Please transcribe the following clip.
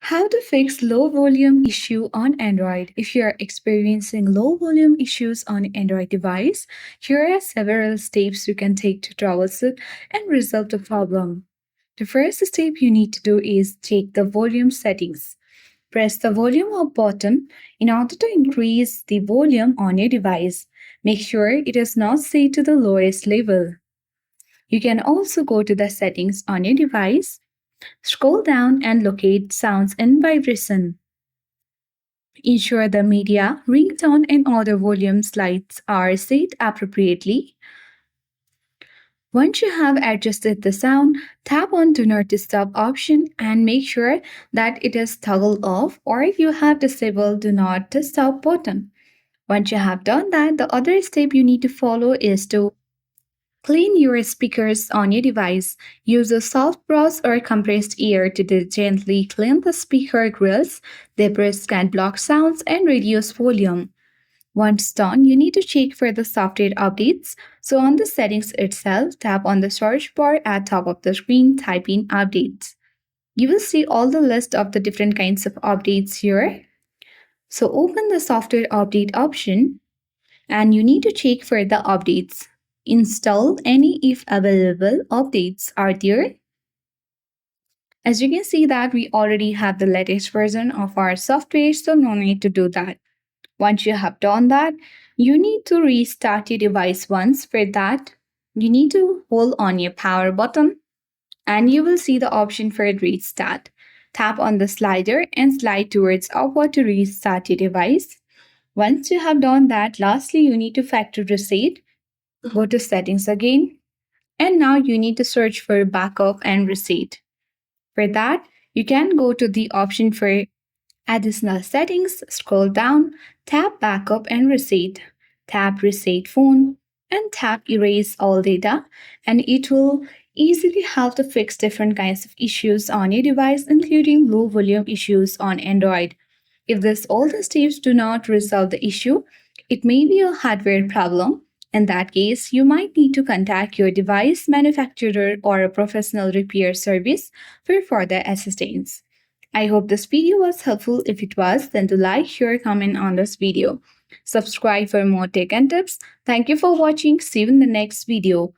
How to fix low volume issue on Android. If you are experiencing low volume issues on Android device, here are several steps you can take to troubleshoot and resolve the problem. The first step you need to do is check the volume settings. Press the volume up button in order to increase the volume on your device. Make sure it is not set to the lowest level. You can also go to the settings on your device. Scroll down and locate sounds and vibration. Ensure the media, ringtone, and other volume slides are set appropriately. Once you have adjusted the sound, tap on Do Not Disturb option and make sure that it is toggled off or you have disabled Do Not Disturb button. Once you have done that, the other step you need to follow is to clean your speakers on your device. Use a soft brush or compressed air to gently clean the speaker grills. Debris can block sounds and reduce volume. Once done, you need to check for the software updates. So on the settings itself, tap on the search bar at top of the screen, type in updates. You will see all the list of the different kinds of updates here. So open the software update option and you need to check for the updates. Install any if available updates are there. As you can see that we already have the latest version of our software, so no need to do that. Once you have done that, you need to restart your device once. For that, you need to hold on your power button and you will see the option for restart. Tap on the slider and slide towards upward to restart your device. Once you have done that, lastly, you need to factory reset. Go to settings again. And now you need to search for backup and reset. For that, you can go to the option for additional settings, scroll down, tap backup and reset, tap reset phone, and tap erase all data, and it will easily help to fix different kinds of issues on your device, including low volume issues on Android. If all the steps do not resolve the issue, it may be a hardware problem. In that case, you might need to contact your device manufacturer or a professional repair service for further assistance. I hope this video was helpful. If it was, then do like, share, comment on this video. Subscribe for more tech and tips. Thank you for watching. See you in the next video.